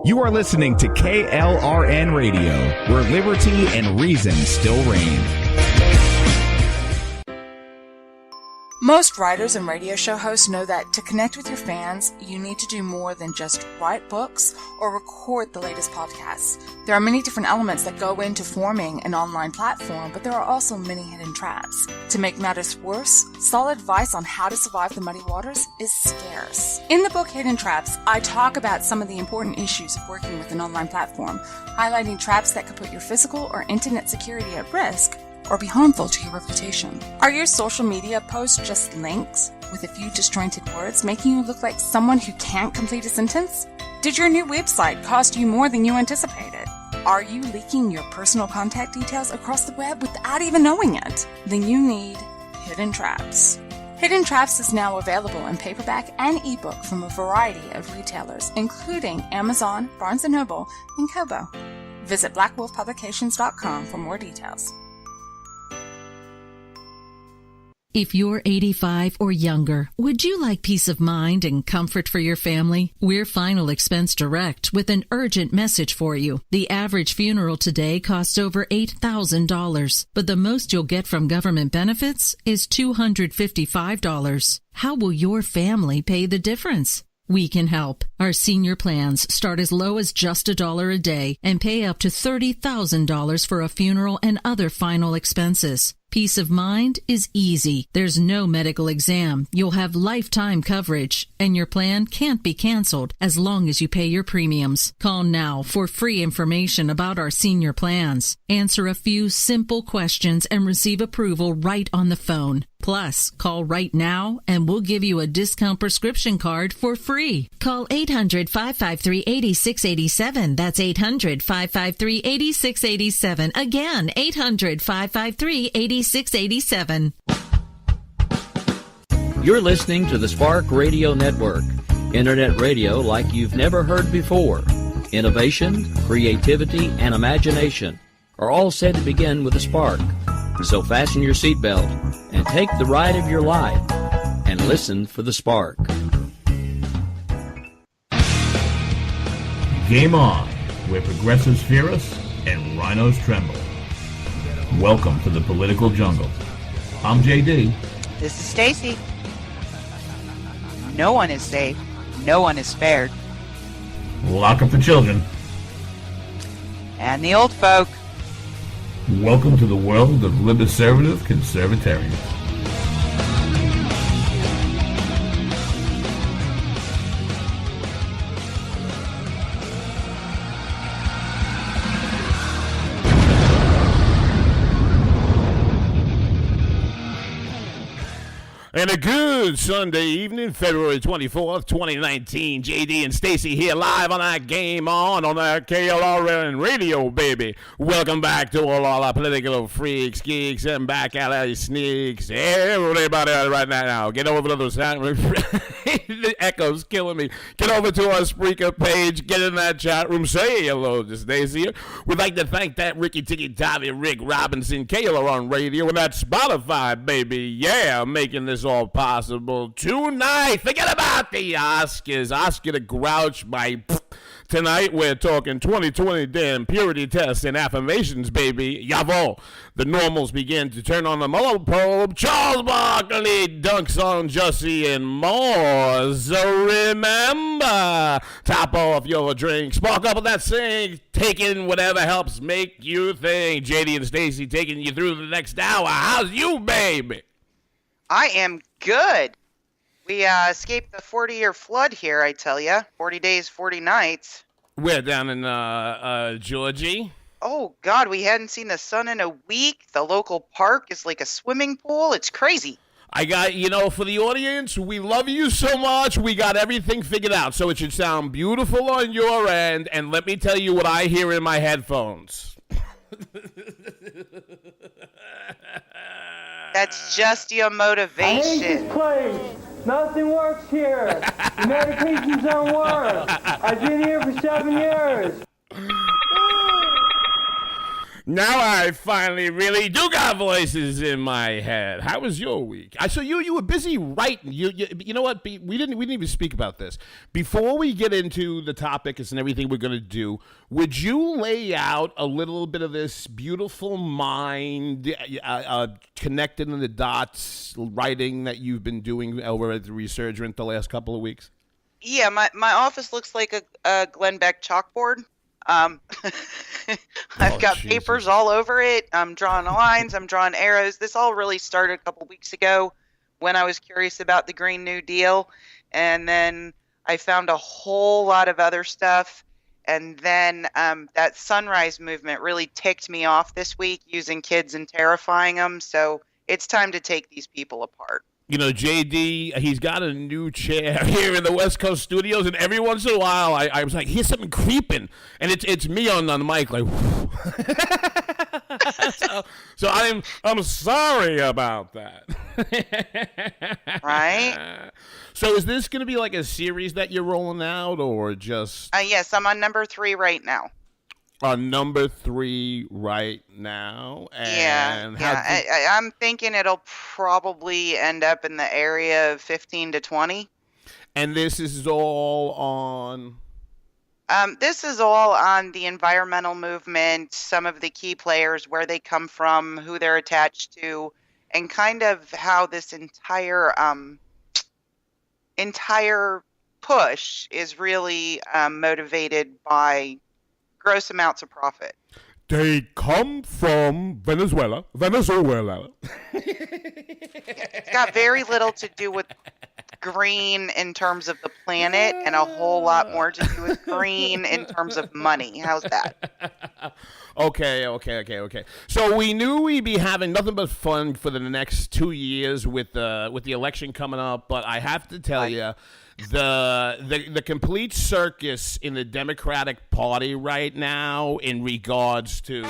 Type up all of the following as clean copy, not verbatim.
You are listening to KLRN Radio, where liberty and reason still reign. Most writers and radio show hosts know that to connect with your fans, you need to do more than just write books or record the latest podcasts. There are many different elements that go into forming an online platform, but there are also many hidden traps. To make matters worse, solid advice on how to survive the muddy waters is scarce. In the book Hidden Traps, I talk about some of the important issues of working with an online platform, highlighting traps that could put your physical or internet security at risk or be harmful to your reputation. Are your social media posts just links with a few disjointed words, making you look like someone who can't complete a sentence? Did your new website cost you more than you anticipated? Are you leaking your personal contact details across the web without even knowing it? Then you need Hidden Traps. Hidden Traps is now available in paperback and ebook from a variety of retailers, including Amazon, Barnes & Noble, and Kobo. Visit blackwolfpublications.com for more details. If you're 85 or younger, would you like peace of mind and comfort for your family? We're Final Expense Direct with an urgent message for you. The average funeral today costs over $8,000, but the most you'll get from government benefits is $255. How will your family pay the difference? We can help. Our senior plans start as low as just $1 a day and pay up to $30,000 for a funeral and other final expenses. Peace of mind is easy. There's no medical exam. You'll have lifetime coverage, and your plan can't be canceled as long as you pay your premiums. Call now for free information about our senior plans. Answer a few simple questions and receive approval right on the phone. Plus, call right now and we'll give you a discount prescription card for free. Call 800-553-8687. That's 800-553-8687. Again, 800-553-8687. You're listening to the Spark Radio Network, internet radio like you've never heard before. Innovation, creativity, and imagination are all said to begin with a spark. So fasten your seatbelt and take the ride of your life and listen for the spark. Game on, where progressives fear us and rhinos tremble. Welcome to the political jungle. I'm JD. This is Stacy. No one is safe. No one is spared. Lock up the children. And the old folk. Welcome to the world of liberservative conservatarians. And a good Sunday evening, February 24th, 2019. JD and Stacy here live on that Game On that KLRN radio, baby. Welcome back to all our political freaks, geeks, and back alley sneaks. Everybody right now, get over to the sound. The echo's killing me. Get over to our Spreaker page. Get in that chat room. Say hello to Stacy. We'd like to thank that Ricky Ticky Tavi Rick Robinson KLRN radio and that Spotify, baby. Yeah, making this all possible tonight. Forget about the Oscars. Oscar the Grouch by tonight. We're talking 2020 damn purity tests and affirmations, baby. Yavo. The normals begin to turn on the Mueller probe. Charles Barkley dunks on Jussie and more. So remember, top off your drink, spark up with that sink, taking whatever helps make you think. JD and Stacy taking you through the next hour. How's you, baby? I am good. We escaped the 40-year flood here, I tell ya. 40 days, 40 nights. We're down in Georgia. Oh, God, we hadn't seen the sun in a week. The local park is like a swimming pool. It's crazy. I got, for the audience, we love you so much. We got everything figured out, so it should sound beautiful on your end. And let me tell you what I hear in my headphones. That's just your motivation. I hate this place. Nothing works here. The medications don't work. I've been here for 7 years. Now I finally really do got voices in my head. How was your week? I saw you were busy writing. You know what? We didn't even speak about this. Before we get into the topics and everything we're going to do, would you lay out a little bit of this beautiful mind, connected in the dots writing that you've been doing over at the Resurgent the last couple of weeks? Yeah, my office looks like a Glenn Beck chalkboard. I've got Jesus. papers all over it. I'm drawing lines. I'm drawing arrows. This all really started a couple weeks ago when I was curious about the Green New Deal. And then I found a whole lot of other stuff. And then that Sunrise movement really ticked me off this week, using kids and terrifying them. So it's time to take these people apart. You know, JD, he's got a new chair here in the West Coast studios, and every once in a while, I was like, here's something creeping, and it's me on the mic, like, so I'm sorry about that. Right? So is this going to be like a series that you're rolling out, or just... Yes, I'm on number 3 right now. On number 3 right now. And I'm thinking it'll probably end up in the area of 15 to 20. And this is all on... This is all on the environmental movement, some of the key players, where they come from, who they're attached to, and kind of how this entire push is really motivated by gross amounts of profit. They come from Venezuela. It's got very little to do with green in terms of the planet, and a whole lot more to do with green in terms of money. How's that? Okay. So we knew we'd be having nothing but fun for the next 2 years with the election coming up, but I have to tell you, the complete circus in the Democratic Party right now in regards to...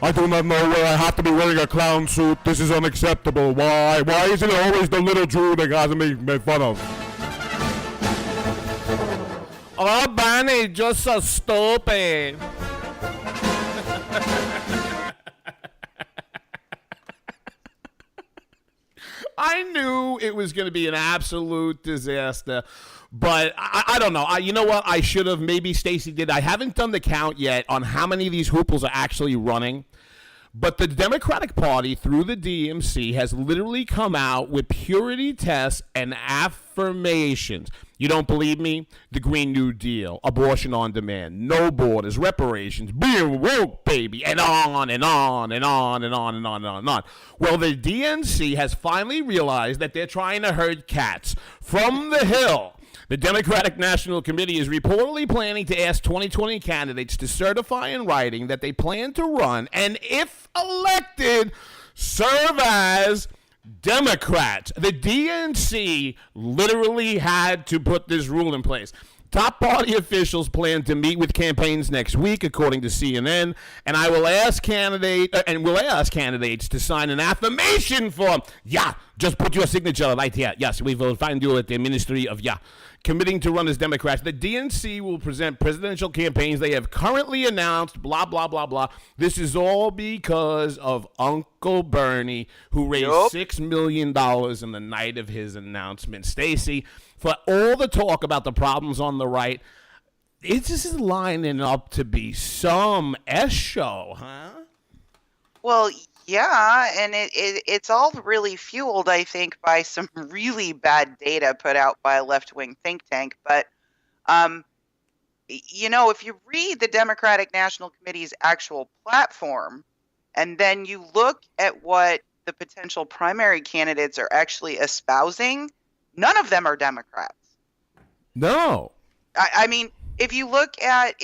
I do not know where I have to be wearing a clown suit. This is unacceptable. Why? Why is it always the little Jew that got me made fun of? Oh, Barney, just so stupid. I knew it was going to be an absolute disaster, but I don't know. You know what? I should have. Maybe Stacy did. I haven't done the count yet on how many of these hooples are actually running. But the Democratic Party, through the DMC, has literally come out with purity tests and affirmations. You don't believe me? The Green New Deal, abortion on demand, no borders, reparations, being woke, baby, and on and on and on and on and on and on and on. Well, the DNC has finally realized that they're trying to herd cats from the Hill. The Democratic National Committee is reportedly planning to ask 2020 candidates to certify in writing that they plan to run, and if elected, serve as Democrats. The DNC literally had to put this rule in place. Top party officials plan to meet with campaigns next week, according to CNN, and we'll ask candidates to sign an affirmation form. Yeah, just put your signature right here. Yes, we will find you at the Ministry of committing to run as Democrats. The DNC will present presidential campaigns they have currently announced, blah, blah, blah, blah. This is all because of Uncle Bernie, who raised $6 million in the night of his announcement. Stacy, for all the talk about the problems on the right, it's just lining up to be some S show, huh? Well, yeah, and it's all really fueled, I think, by some really bad data put out by a left-wing think tank. But, if you read the Democratic National Committee's actual platform, and then you look at what the potential primary candidates are actually espousing, none of them are Democrats. No. I mean, if you look at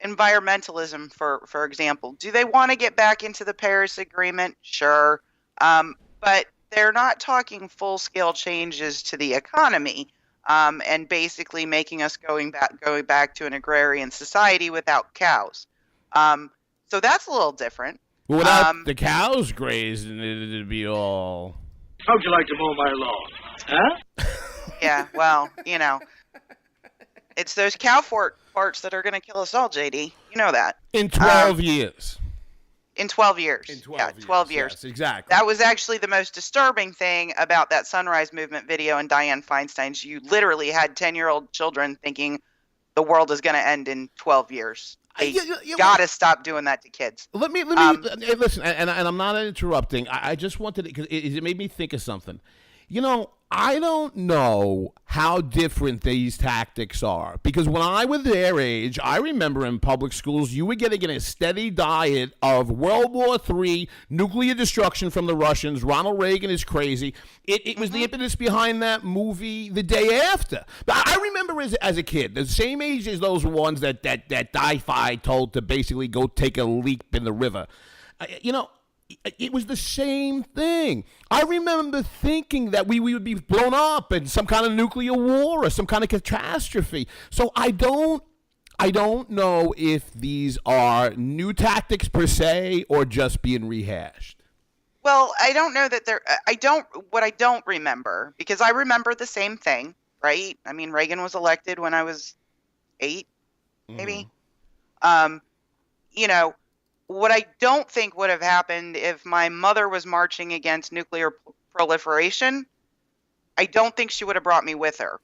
environmentalism, for example, do they want to get back into the Paris Agreement? Sure. But they're not talking full-scale changes to the economy, and basically making us going back to an agrarian society without cows. So that's a little different. Well, without the cows grazing, it'd be all... How'd you like to mow my lawn? Huh? Yeah, well, it's those cow farts that are going to kill us all, JD. You know that. In 12 years. In 12 years. In 12 years. 12 years. Yes, exactly. That was actually the most disturbing thing about that Sunrise Movement video and Dianne Feinstein's. You literally had 10-year-old children thinking the world is going to end in 12 years. They got to stop doing that to kids. Let me listen, and I'm not interrupting. I just wanted to, because it made me think of something. I don't know how different these tactics are, because when I was their age, I remember in public schools, you were getting a steady diet of World War III, nuclear destruction from the Russians, Ronald Reagan is crazy. It was the impetus behind that movie The Day After. But I remember as a kid, the same age as those ones that Di-Fi told to basically go take a leap in the river. It was the same thing. I remember thinking that we would be blown up in some kind of nuclear war or some kind of catastrophe. So I don't know if these are new tactics per se or just being rehashed. Well, I don't know that what I don't remember, because I remember the same thing, right? I mean, Reagan was elected when I was 8, maybe. What I don't think would have happened if my mother was marching against nuclear proliferation, I don't think she would have brought me with her.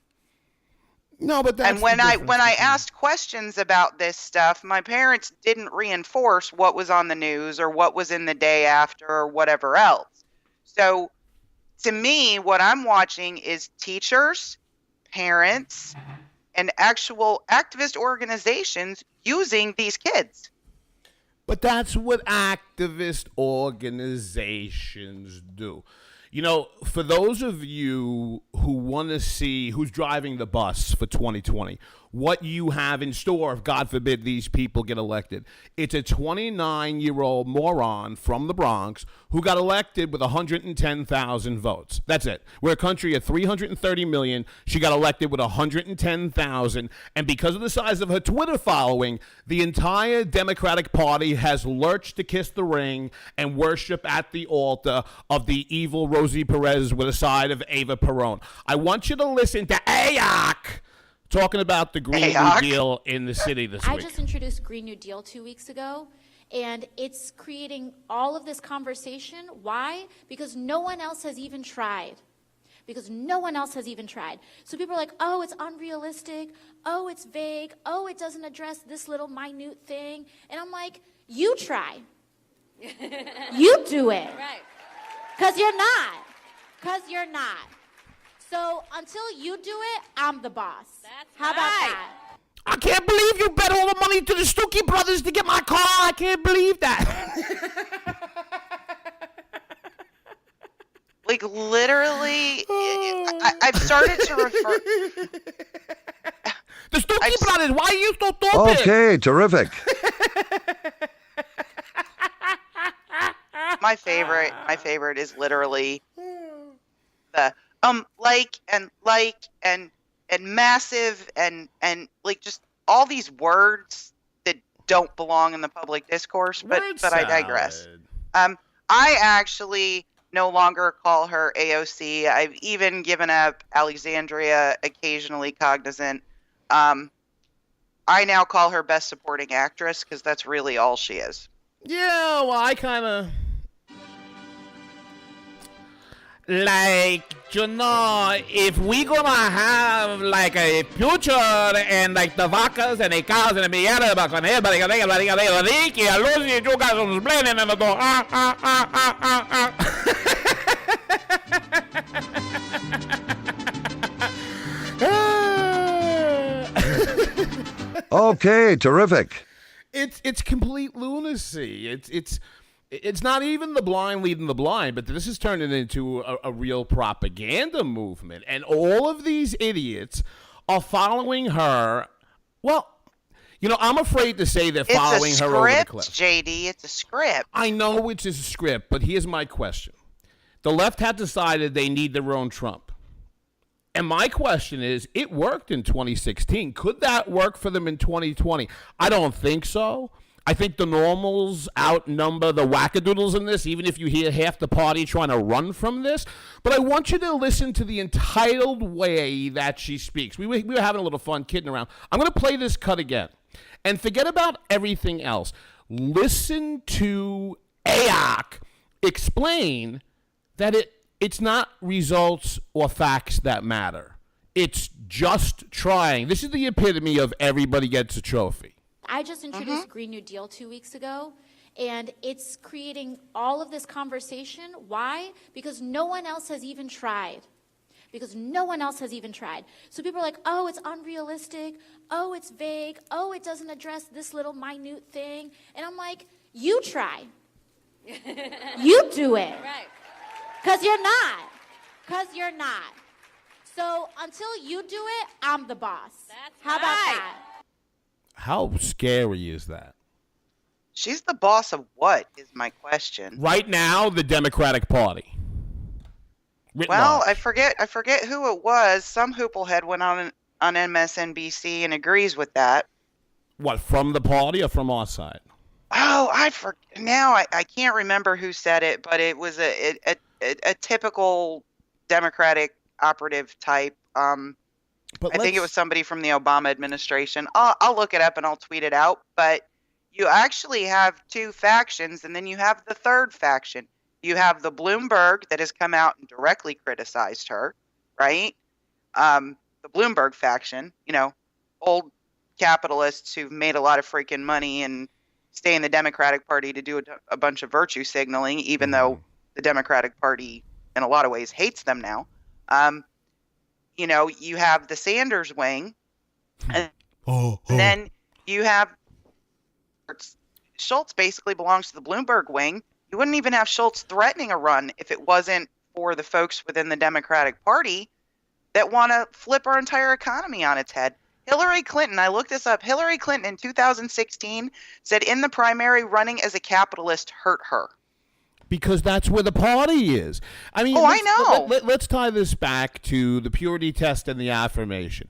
No, but that's and when I asked questions about this stuff, my parents didn't reinforce what was on the news or what was in The Day After or whatever else. So to me, what I'm watching is teachers, parents, and actual activist organizations using these kids. But that's what activist organizations do. For those of you who want to see who's driving the bus for 2020, what you have in store if, God forbid, these people get elected. It's a 29-year-old moron from the Bronx who got elected with 110,000 votes. That's it. We're a country of 330 million. She got elected with 110,000. And because of the size of her Twitter following, the entire Democratic Party has lurched to kiss the ring and worship at the altar of the evil Rosie Perez with a side of Ava Perón. I want you to listen to AOC talking about the Green New Deal in the city this week. I just introduced Green New Deal 2 weeks ago, and it's creating all of this conversation. Why? Because no one else has even tried. So people are like, oh, it's unrealistic. Oh, it's vague. Oh, it doesn't address this little minute thing. And I'm like, you try. You do it. Right. Because you're not. So until you do it, I'm the boss. How about that? I can't believe you bet all the money to the Stookie brothers to get my car. I can't believe that. Like, literally, I've started to refer... The Stookie brothers, why are you so stupid? Okay, terrific. My favorite is literally the and massive and like just all these words that don't belong in the public discourse, but I digress. I actually no longer call her AOC. I've even given up Alexandria occasionally cognizant. I now call her Best Supporting Actress because that's really all she is. Yeah, well, I kind of... Like, if we gonna have, like, a future and, like, the vacas and the cows and the mierda, but con everybody, you guys are complaining and go, Okay, terrific. It's complete lunacy. It's not even the blind leading the blind, but this is turning into a real propaganda movement. And all of these idiots are following her. Well, I'm afraid to say they're following her over the cliff. JD, it's a script. I know it's a script, but here's my question. The left had decided they need their own Trump. And my question is, it worked in 2016. Could that work for them in 2020? I don't think so. I think the normals outnumber the wackadoodles in this, even if you hear half the party trying to run from this. But I want you to listen to the entitled way that she speaks. We were having a little fun kidding around. I'm going to play this cut again. And forget about everything else. Listen to AOC explain that it's not results or facts that matter. It's just trying. This is the epitome of everybody gets a trophy. I just introduced Green New Deal 2 weeks ago, and it's creating all of this conversation. Why? Because no one else has even tried. So people are like, oh, it's unrealistic. Oh, it's vague. Oh, it doesn't address this little minute thing. And I'm like, you try. You do it. Right. Because you're not. So until you do it, I'm the boss. How about that? How scary is that? She's the boss of what is my question. Right now, the Democratic Party. Well, I forget who it was. Some hooplehead went on MSNBC and agrees with that. What, from the party or from our side? Oh, I can't remember who said it, but it was a typical Democratic operative type. I think it was somebody from the Obama administration. I'll look it up and I'll tweet it out. But you actually have two factions, and then you have the third faction. You have the Bloomberg that has come out and directly criticized her, right? The Bloomberg faction, old capitalists who've made a lot of freaking money and stay in the Democratic Party to do a bunch of virtue signaling, even though the Democratic Party, in a lot of ways, hates them now. You have the Sanders wing, and then you have Schultz basically belongs to the Bloomberg wing. You wouldn't even have Schultz threatening a run if it wasn't for the folks within the Democratic Party that want to flip our entire economy on its head. Hillary Clinton, I looked this up, Hillary Clinton in 2016 said in the primary running as a capitalist hurt her. Because that's where the party is. I mean, I know. Let's tie this back to the purity test and the affirmation.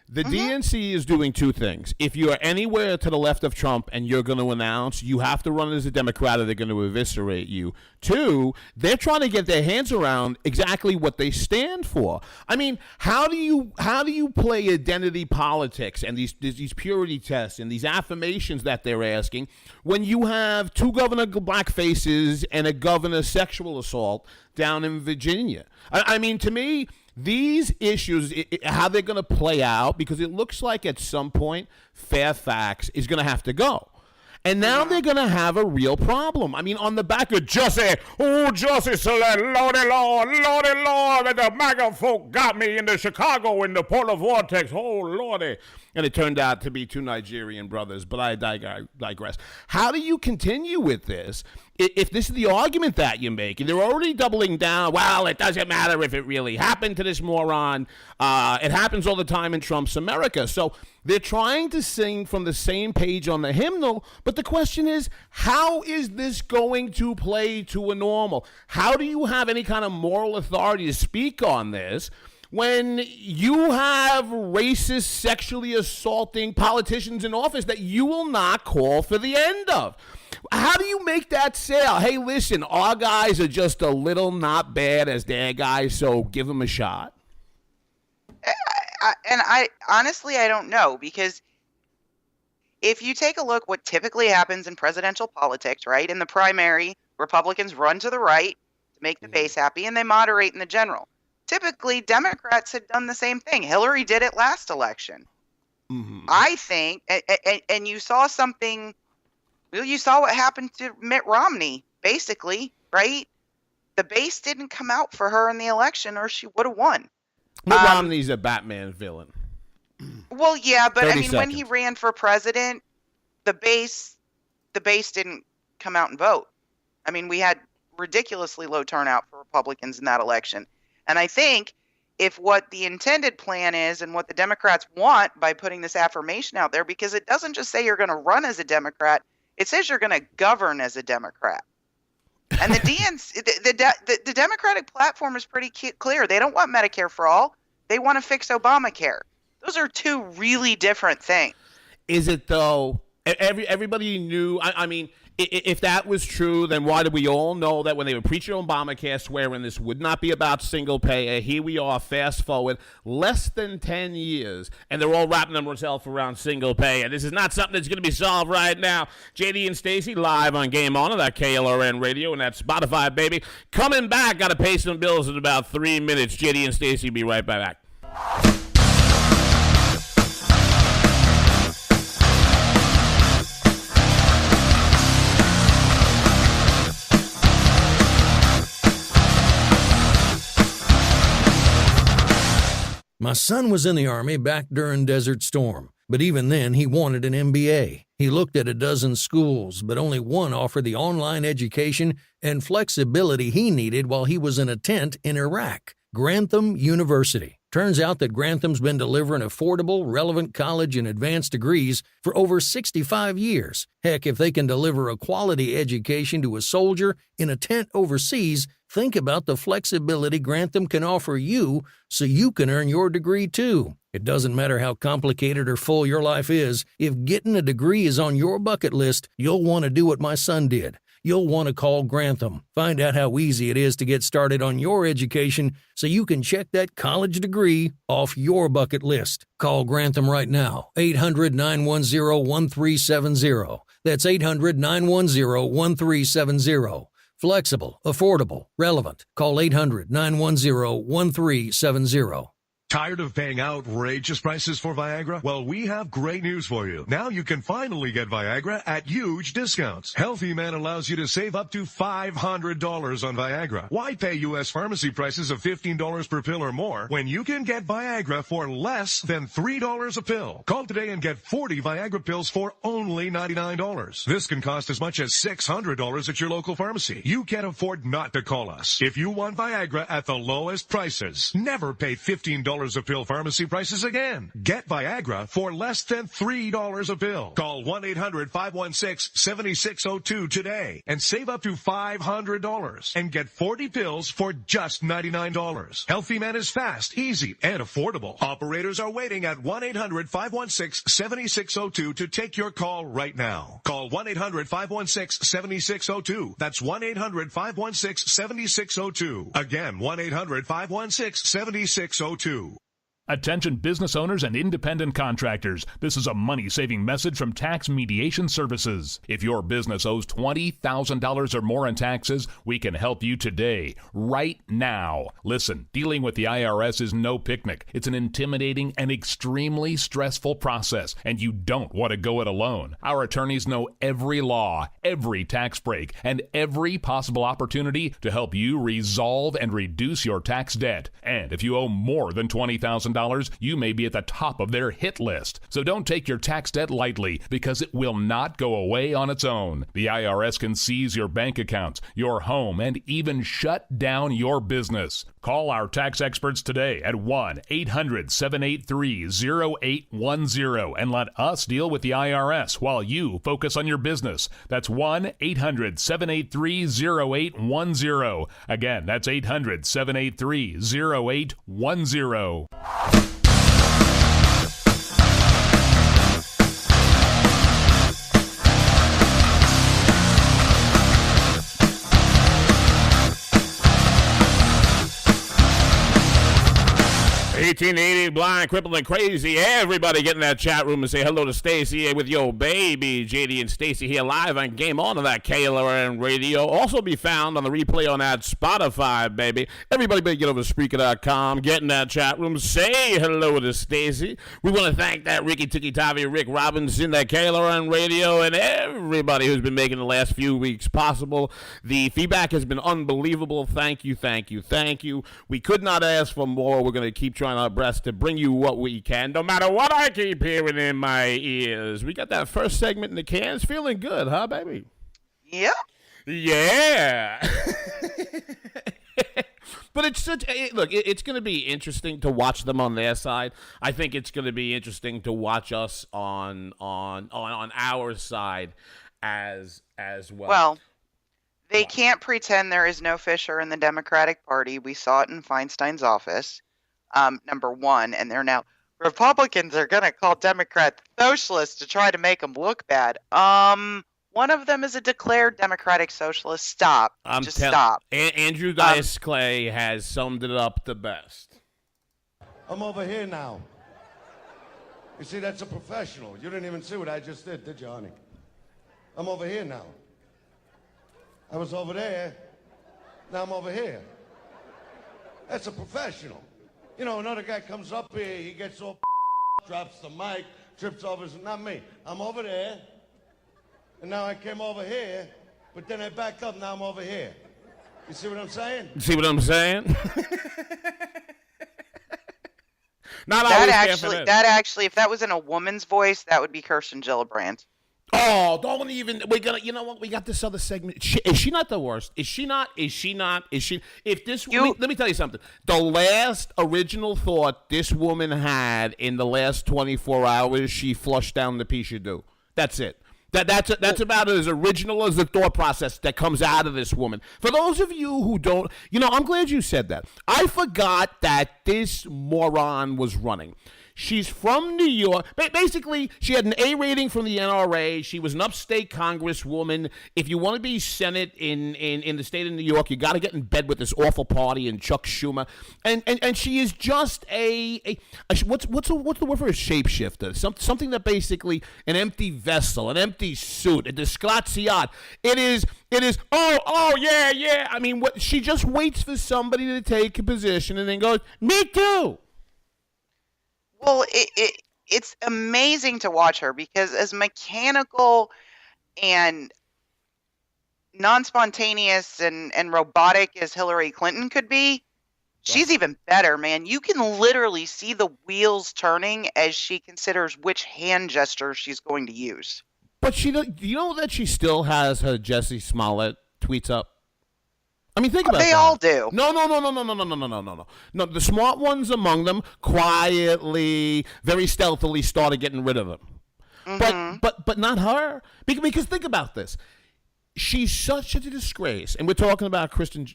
The DNC is doing two things. If you are anywhere to the left of Trump and you're going to announce you have to run as a Democrat or they're going to eviscerate you. Two, they're trying to get their hands around exactly what they stand for. I mean, how do you play identity politics and these purity tests and these affirmations that they're asking when you have two governor black faces and a governor sexual assault down in Virginia? I mean, to me, these issues, how they're going to play out, because it looks like at some point Fairfax is going to have to go. And now they're going to have a real problem. I mean, on the back of Jussie, so that Lordy Lord, that the MAGA folk got me in the Chicago in the polar vortex. Oh, Lordy. And it turned out to be two Nigerian brothers, but I digress. How do you continue with this if this is the argument that you're making? They're already doubling down. Well, it doesn't matter if it really happened to this moron. It happens all the time in Trump's America. So they're trying to sing from the same page on the hymnal, but the question is, how is this going to play to a normal? How do you have any kind of moral authority to speak on this when you have racist, sexually assaulting politicians in office that you will not call for the end of? How do you make that sale? Hey, listen, our guys are just a little not bad as their guys, so give them a shot. I honestly, I don't know, because if you take a look what typically happens in presidential politics, right? In the primary, Republicans run to the right to make the base happy, and they moderate in the general. Typically, Democrats had done the same thing. Hillary did it last election. I think, and you saw something, well, you saw what happened to Mitt Romney, basically, right? The base didn't come out for her in the election, or she would have won. Mitt Romney's a Batman villain. Well, yeah, but I mean, seconds. when he ran for president, the base didn't come out and vote. I mean, we had ridiculously low turnout for Republicans in that election. And I think if what the intended plan is and what the Democrats want by putting this affirmation out there, because it doesn't just say you're going to run as a Democrat, it says you're going to govern as a Democrat. And the DNC, the Democratic platform is pretty clear. They don't want Medicare for all. They want to fix Obamacare. Those are two really different things. Is it, though? Everybody knew. I mean, if that was true, then why did we all know that when they were preaching Obamacare, swearing this would not be about single payer? Here we are, fast forward, less than 10 years, and they're all wrapping themselves around single payer. This is not something that's going to be solved right now. JD and Stacy live on Game On, that KLRN radio and that Spotify, baby. Coming back, got to pay some bills in about 3 minutes. JD and Stacy be right back. My son was in the Army back during Desert Storm, but even then he wanted an MBA. He looked at a dozen schools, but only one offered the online education and flexibility he needed while he was in a tent in Iraq, Grantham University. Turns out that Grantham's been delivering affordable, relevant college and advanced degrees for over 65 years. Heck, if they can deliver a quality education to a soldier in a tent overseas, think about the flexibility Grantham can offer you so you can earn your degree too. It doesn't matter how complicated or full your life is, if getting a degree is on your bucket list, you'll want to do what my son did. You'll want to call Grantham. Find out how easy it is to get started on your education so you can check that college degree off your bucket list. Call Grantham right now, 800-910-1370. That's 800-910-1370. Flexible, affordable, relevant. Call 800-910-1370. Tired of paying outrageous prices for Viagra? Well, we have great news for you. Now you can finally get Viagra at huge discounts. Healthy Man allows you to save up to $500 on Viagra. Why pay U.S. pharmacy prices of $15 per pill or more when you can get Viagra for less than $3 a pill? Call today and get 40 Viagra pills for only $99. This can cost as much as $600 at your local pharmacy. You can't afford not to call us. If you want Viagra at the lowest prices, never pay $15 a pill pharmacy prices again. Get Viagra for less than $3 a pill. Call 1-800-516-7602 today and save up to $500 and get 40 pills for just $99. Healthy Man is fast, easy, and affordable. Operators are waiting at 1-800-516-7602 to take your call right now. Call 1-800-516-7602. That's 1-800-516-7602. Again, 1-800-516-7602. Attention business owners and independent contractors. This is a money-saving message from Tax Mediation Services. If your business owes $20,000 or more in taxes, we can help you today, right now. Listen, dealing with the IRS is no picnic. It's an intimidating and extremely stressful process, and you don't want to go it alone. Our attorneys know every law, every tax break, and every possible opportunity to help you resolve and reduce your tax debt. And if you owe more than $20,000, you may be at the top of their hit list. So don't take your tax debt lightly, because it will not go away on its own. The IRS can seize your bank accounts, your home, and even shut down your business. Call our tax experts today at 1-800-783-0810 and let us deal with the IRS while you focus on your business. That's 1-800-783-0810. Again, that's 800-783-0810. 1880, blind, crippled, and crazy. Everybody get in that chat room and say hello to Stacy with your baby. JD and Stacy here live on Game On that KLRN radio. Also be found on the replay on that Spotify, baby. Everybody better get over to Spreaker.com, get in that chat room, say hello to Stacy. We want to thank that Ricky Tiki Tavi, Rick Robinson, that KLRN radio, and everybody who's been making the last few weeks possible. The feedback has been unbelievable. Thank you, thank you, thank you. We could not ask for more. We're going to keep trying our best to bring you what we can, no matter what I keep hearing in my ears. We got that first segment in the cans. Feeling good, huh, baby? Yep. Yeah. But it's such look. It's going to be interesting to watch them on their side. I think it's going to be interesting to watch us on our side as well. Well, they can't pretend there is no Fisher in the Democratic Party. We saw it in Feinstein's office. Number one, and they're now Republicans are going to call Democrats socialists to try to make them look bad. One of them is a declared Democratic Socialist. Stop. Stop. Andrew Dice Clay has summed it up the best. I'm over here now. You see, that's a professional. You didn't even see what I just did you, honey? I'm over here now. I was over there. Now I'm over here. That's a professional. You know, another guy comes up here, he gets all drops the mic, trips over. Not me. I'm over there. And now I came over here, but then I backed up. Now I'm over here. You see what I'm saying? See what I'm saying? That actually, if that was in a woman's voice, that would be Kirsten Gillibrand. Oh, don't even. We got. You know what? We got this other segment. Is she not the worst? Is she not? Is she not? Is she? If this. Let me tell you something. The last original thought this woman had in the last 24 hours, she flushed down the piece you do. That's it. That's about as original as the thought process that comes out of this woman. For those of you who don't, I'm glad you said that. I forgot that this moron was running. She's from New York. Basically, she had an A rating from the NRA. She was an upstate congresswoman. If you want to be Senate in the state of New York, you got to get in bed with this awful party and Chuck Schumer. And she is just what's the word for a shapeshifter? Something that basically an empty vessel, an empty suit, a disgraziat. It is. Oh yeah. I mean, she just waits for somebody to take a position and then goes, me too. Well, it's amazing to watch her because as mechanical and non-spontaneous and robotic as Hillary Clinton could be, she's even better, man. You can literally see the wheels turning as she considers which hand gesture she's going to use. But do you know that she still has her Jussie Smollett tweets up? I mean, think about that. They all do. No. No, the smart ones among them quietly, very stealthily started getting rid of them. Mm-hmm. But not her. Because think about this. She's such a disgrace. And we're talking about Kirsten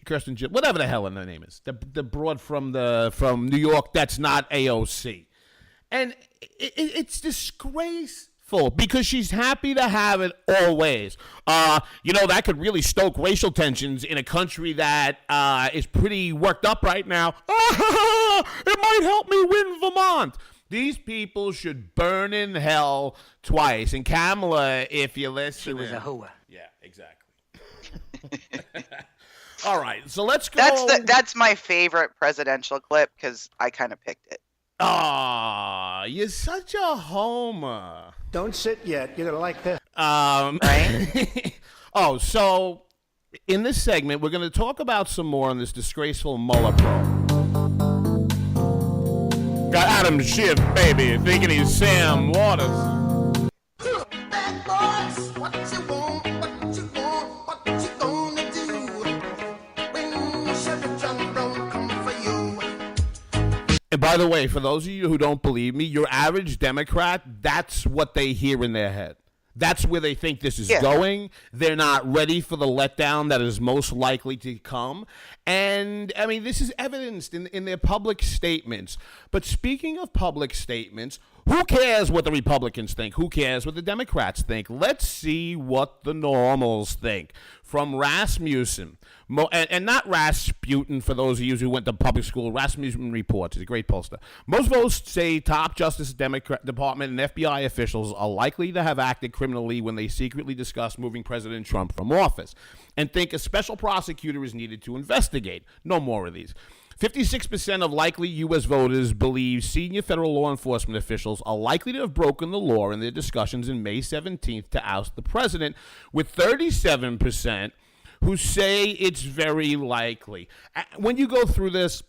whatever the hell her name is. The broad from New York that's not AOC. And it's disgraceful because she's happy to have it always. That could really stoke racial tensions in a country that is pretty worked up right now. It might help me win Vermont. These people should burn in hell twice. And Kamala, if you listen, she was a hooah. Yeah, exactly. All right, so let's go. That's my favorite presidential clip because I kind of picked it. Aw, you're such a homer. Don't sit yet. You're going to like this. Right? So in this segment, we're going to talk about some more on this disgraceful Mueller probe. Got Adam Schiff, baby, thinking he's Sam Waters. And by the way, for those of you who don't believe me, your average Democrat, that's what they hear in their head. That's where they think this is going. They're not ready for the letdown that is most likely to come. And, I mean, this is evidenced in their public statements. But speaking of public statements, who cares what the Republicans think? Who cares what the Democrats think? Let's see what the normals think. From Rasmussen, and not Rasputin for those of you who went to public school. Rasmussen Reports is a great poster. Most votes say top Justice Department and FBI officials are likely to have acted criminally when they secretly discussed moving President Trump from office and think a special prosecutor is needed to investigate. No more of these. 56% of likely U.S. voters believe senior federal law enforcement officials are likely to have broken the law in their discussions in May 17th to oust the president, with 37% who say it's very likely. When you go through this,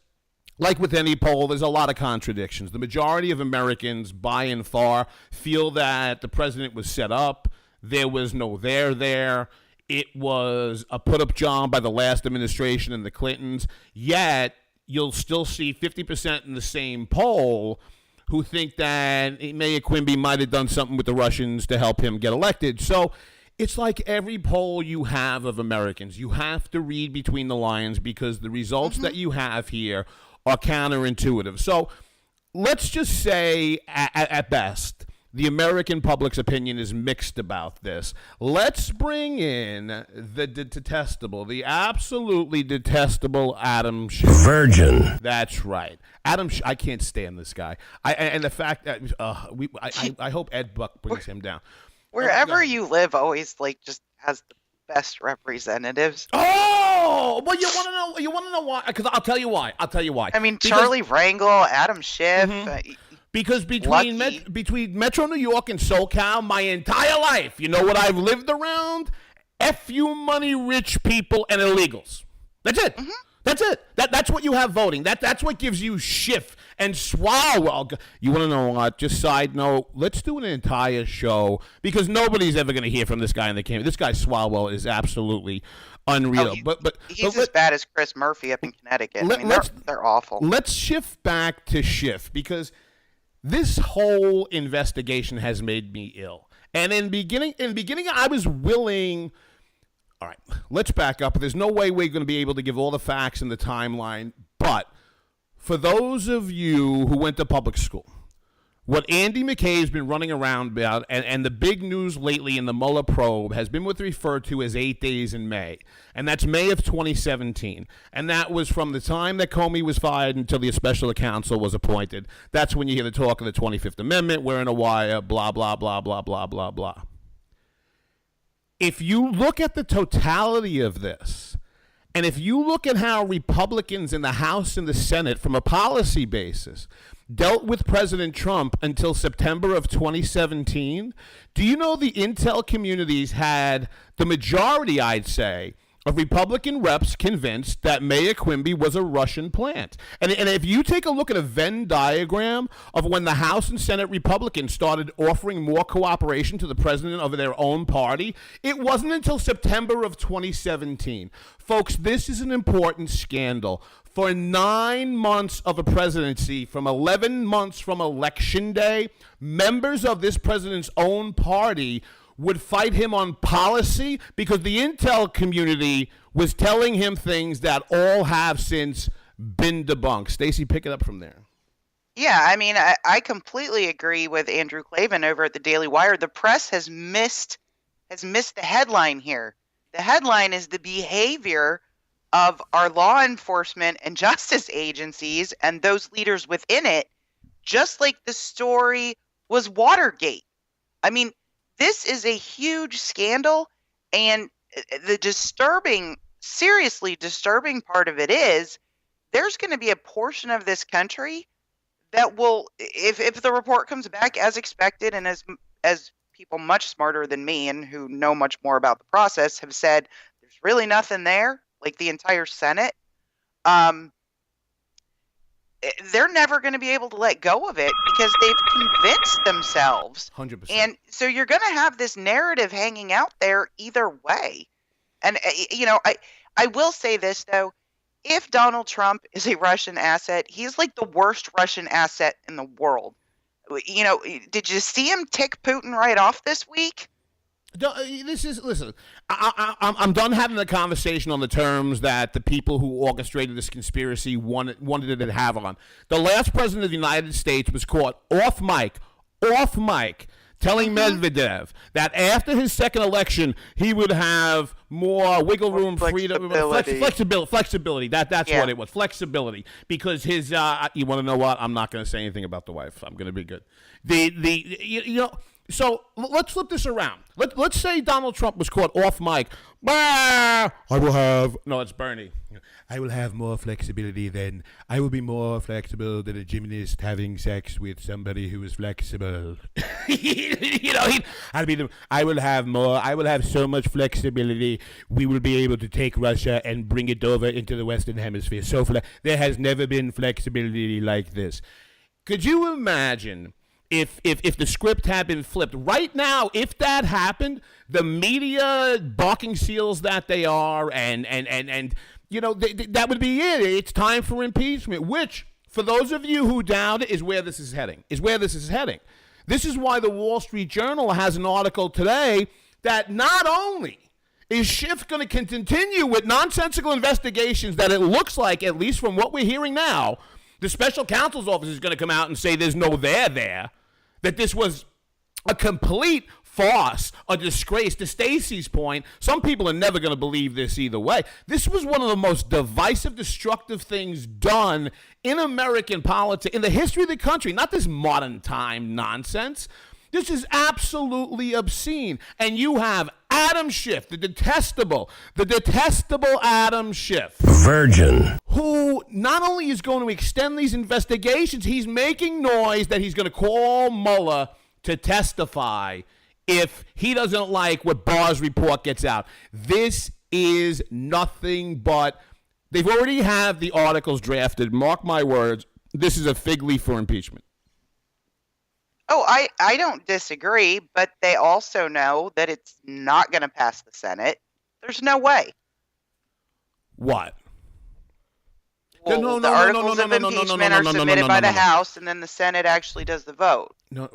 like with any poll, there's a lot of contradictions. The majority of Americans, by and far, feel that the president was set up. There was no there. It was a put-up job by the last administration and the Clintons. Yet, you'll still see 50% in the same poll who think that Mayor Quimby might have done something with the Russians to help him get elected. So it's like every poll you have of Americans. You have to read between the lines because the results that you have here are counterintuitive. So let's just say, at best, the American public's opinion is mixed about this. Let's bring in the detestable, the absolutely detestable Adam Schiff. Virgin. That's right. I can't stand this guy. And the fact that I hope Ed Buck brings him down. Wherever you live, always just has the best representatives. Oh, well, you want to know why? Because I'll tell you why. I mean, Charlie Rangel, Adam Schiff. Because between Metro New York and SoCal, my entire life, you know what I've lived around? F-you money rich people and illegals. That's it. Mm-hmm. That's it. That's what you have voting. That's what gives you Schiff and Swalwell. You want to know what? Just side note, let's do an entire show because nobody's ever going to hear from this guy in the campaign. This guy Swalwell is absolutely unreal. But he's as bad as Chris Murphy up in Connecticut. They're awful. Let's shift back to Schiff because this whole investigation has made me ill. And in beginning, I was willing. All right, let's back up. There's no way we're going to be able to give all the facts in the timeline. But for those of you who went to public school, what Andy McKay has been running around about, and the big news lately in the Mueller probe has been what's referred to as 8 days in May. And that's May of 2017. And that was from the time that Comey was fired until the special counsel was appointed. That's when you hear the talk of the 25th Amendment, we're in a wire, blah, blah, blah, blah, blah, blah, blah. If you look at the totality of this, and if you look at how Republicans in the House and the Senate, from a policy basis, dealt with President Trump until September of 2017, do you know the intel communities had the majority, I'd say, of Republican reps convinced that Mayor Quimby was a Russian plant. And if you take a look at a Venn diagram of when the House and Senate Republicans started offering more cooperation to the president of their own party, it wasn't until September of 2017. Folks, this is an important scandal. For 9 months of a presidency, from 11 months from Election Day, members of this president's own party would fight him on policy because the intel community was telling him things that all have since been debunked. Stacey, pick it up from there. Yeah, I mean, I completely agree with Andrew Klavan over at the Daily Wire. The press has missed the headline here. The headline is the behavior of our law enforcement and justice agencies and those leaders within it, just like the story was Watergate. I mean, this is a huge scandal, and the seriously disturbing part of it is there's going to be a portion of this country that will, if the report comes back as expected and as people much smarter than me and who know much more about the process have said, there's really nothing there, like the entire Senate, they're never going to be able to let go of it because they've convinced themselves. 100%. And so you're going to have this narrative hanging out there either way. And, I will say this, though. If Donald Trump is a Russian asset, he's like the worst Russian asset in the world. Did you see him tick Putin right off this week? Listen, I'm done having the conversation on the terms that the people who orchestrated this conspiracy wanted it to have on. The last president of the United States was caught off mic, telling Medvedev that after his second election, he would have more wiggle room, freedom, flexibility. That's what it was, flexibility. Because his, you want to know what? I'm not going to say anything about the wife. I'm going to be good. So let's flip this around. Let's say Donald Trump was caught off mic. It's Bernie. I will have more flexibility than, I will be more flexible than a gymnast having sex with somebody who is flexible. I will have so much flexibility, we will be able to take Russia and bring it over into the Western Hemisphere. There has never been flexibility like this. Could you imagine if the script had been flipped right now? If that happened, the media barking seals that they are, and that would be it. It's time for impeachment, which, for those of you who doubt it, is where this is heading. This is why the Wall Street Journal has an article today that not only is Schiff going to continue with nonsensical investigations that it looks like, at least from what we're hearing now, The special counsel's office is going to come out and say there's no there, that this was a complete farce, a disgrace. To Stacey's point, some people are never going to believe this either way. This was one of the most divisive, destructive things done in American politics, in the history of the country, not this modern time nonsense. This is absolutely obscene. And you have Adam Schiff, the detestable Adam Schiff. Virgin. Who not only is going to extend these investigations, he's making noise that he's going to call Mueller to testify if he doesn't like what Barr's report gets out. This is nothing but, they've already have the articles drafted. Mark my words, this is a fig leaf for impeachment. Oh, I don't disagree, but they also know that it's not going to pass the Senate. There's no way. What? Well, the articles of impeachment are submitted by the House, and then the Senate actually does the vote. No,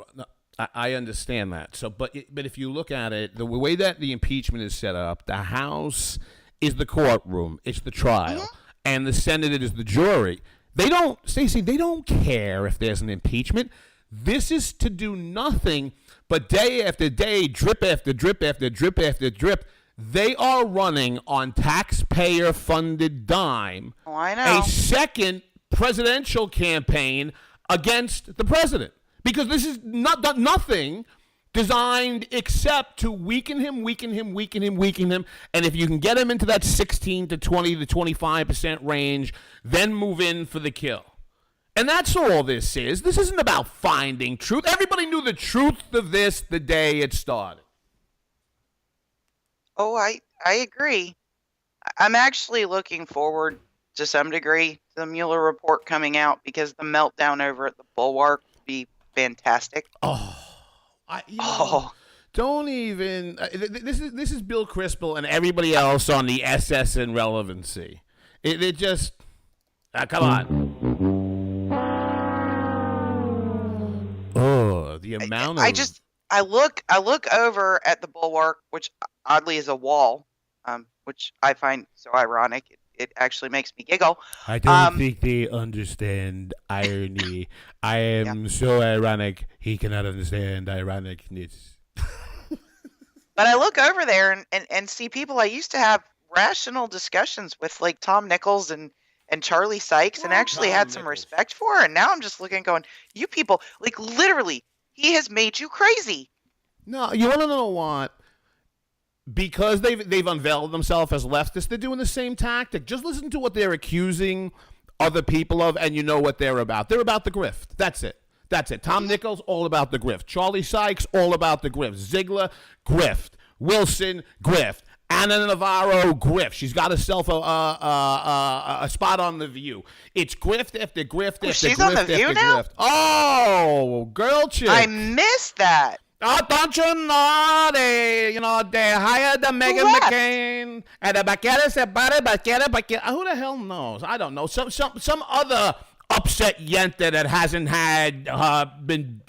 I understand that. So, but if you look at it, the way that the impeachment is set up, the House is the courtroom, it's the trial, and the Senate is the jury. They don't, Stacey, they don't care if there's an impeachment. This is to do nothing but day after day, drip after drip after drip after drip. They are running on taxpayer-funded dime a second presidential campaign against the president. Because this is nothing designed except to weaken him. And if you can get him into that 16 to 20 to 25% range, then move in for the kill. And that's all this is. This isn't about finding truth. Everybody knew the truth of this the day it started. Oh, I agree. I'm actually looking forward to some degree to the Mueller report coming out, because the meltdown over at the Bulwark would be fantastic. Don't even. This is Bill Crispell and everybody else on the SS and relevancy. It just come on. Oh, the amount of. I look over at the Bulwark, which oddly is a wall, which I find so ironic. It actually makes me giggle. I don't think they understand irony. I am so ironic, he cannot understand ironicness. But I look over there and see people I used to have rational discussions with, like Tom Nichols and Charlie Sykes, and actually had some respect for. And now I'm just looking going, you people, like literally, he has made you crazy. No, you want to know what? Because they've unveiled themselves as leftists, they're doing the same tactic. Just listen to what they're accusing other people of, and you know what they're about. They're about the grift. That's it. Tom Nichols, all about the grift. Charlie Sykes, all about the grift. Ziegler, grift. Wilson, grift. Anna Navarro, grift. She's got herself a spot on The View. It's grift after grift after she's grift on The View after now? grift. Oh, girl chick. I missed that. Oh, don't you know they hired the Meghan McCain and the Baquera said, who the hell knows? I don't know. Some other upset yenta that hasn't had been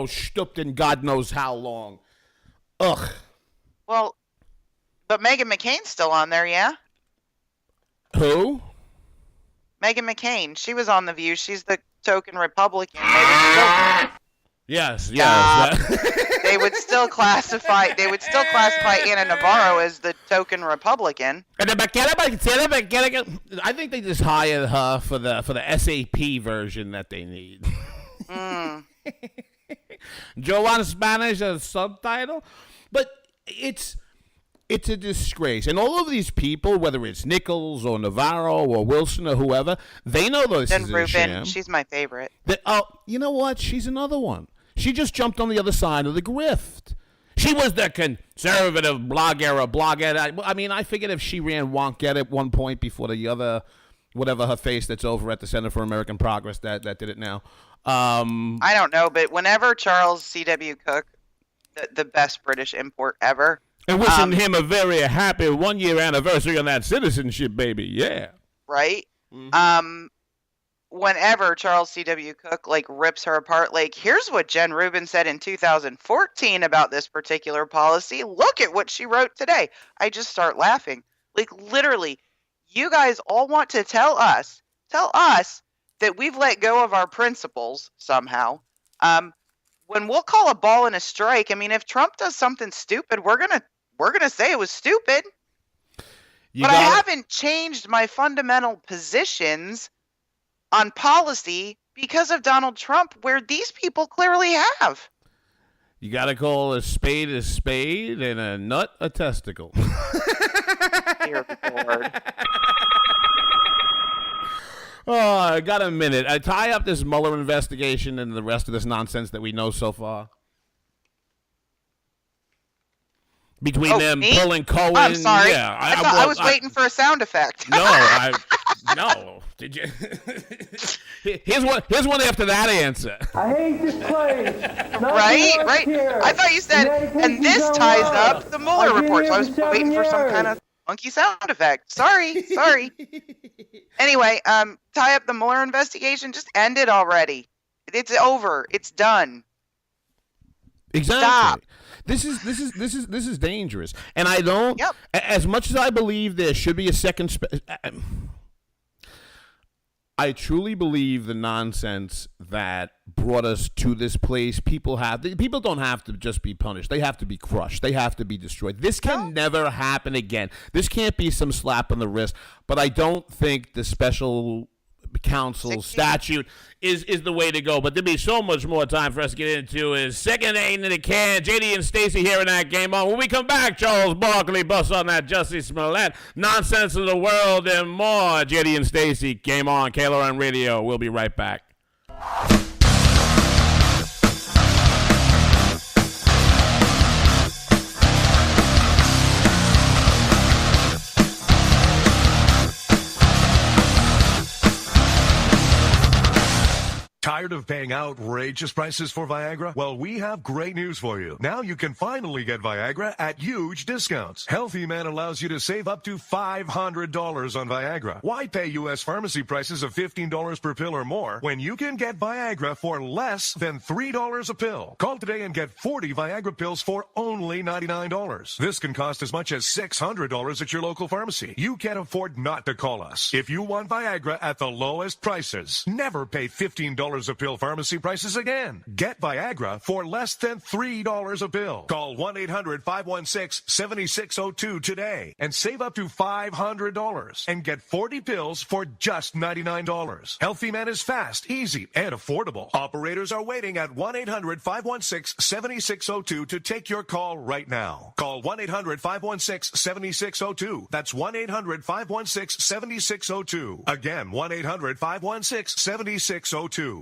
stooped in God knows how long. Ugh. Well, but Meghan McCain's still on there, yeah? Who? Meghan McCain. She was on The View. She's the token Republican. Yes. They would still classify Anna Navarro as the token Republican. I think they just hired her for the SAP version that they need. Joe on Spanish as subtitle, but it's a disgrace. And all of these people, whether it's Nichols or Navarro or Wilson or whoever, they know this is a sham. She's my favorite. You know what? She's another one. She just jumped on the other side of the grift. She was the conservative blogger. I mean, I figured if she ran Wonkette at one point before the other, whatever her face that's over at the Center for American Progress that did it now. I don't know, but whenever Charles C.W. Cook, the best British import ever. And wishing him a very happy 1-year anniversary on that citizenship, baby. Yeah. Right? Mm-hmm. Whenever Charles C.W. Cook rips her apart, here's what Jen Rubin said in 2014 about this particular policy. Look at what she wrote today. I just start laughing. Literally, you guys all want to tell us that we've let go of our principles somehow. When we'll call a ball and a strike, I mean, if Trump does something stupid, we're gonna say it was stupid. I haven't changed my fundamental positions on policy because of Donald Trump, where these people clearly have. You got to call a spade and a nut a testicle. Dear Lord. Oh, I got a minute. I tie up this Mueller investigation and the rest of this nonsense that we know so far. Between them me? pulling Cohen. I'm sorry. Yeah, I was waiting for a sound effect. No. Did you? Here's one after that answer. I hate this place. Right. Here. I thought you said, and this ties up the Mueller report. So I was waiting for some kind of funky sound effect. Sorry. Anyway, tie up the Mueller investigation. Just end it already. It's over. It's done. Exactly. Stop. This is dangerous, and I don't. Yep. As much as I believe there should be a second. I truly believe the nonsense that brought us to this place. People don't have to just be punished. They have to be crushed. They have to be destroyed. This can never happen again. This can't be some slap on the wrist. But I don't think the special counsel statute is the way to go. But there'll be so much more time for us to get into is second ain't in the can. JD and Stacey here in that game on. When we come back, Charles Barkley busts on that Jussie Smollett, nonsense of the world and more. JD and Stacey, game on, KLRN Radio. We'll be right back. Tired of paying outrageous prices for Viagra? Well, we have great news for you. Now you can finally get Viagra at huge discounts. Healthy Man allows you to save up to $500 on Viagra. Why pay U.S. pharmacy prices of $15 per pill or more when you can get Viagra for less than $3 a pill? Call today and get 40 Viagra pills for only $99. This can cost as much as $600 at your local pharmacy. You can't afford not to call us. If you want Viagra at the lowest prices, never pay $15 a pill pharmacy prices again. Get Viagra for less than $3 a pill. Call 1-800-516-7602 today and save up to $500 and get 40 pills for just $99. Healthy Man is fast, easy, and affordable. Operators are waiting at 1-800-516-7602 to take your call right now. Call 1-800-516-7602. That's 1-800-516-7602. Again, 1-800-516-7602.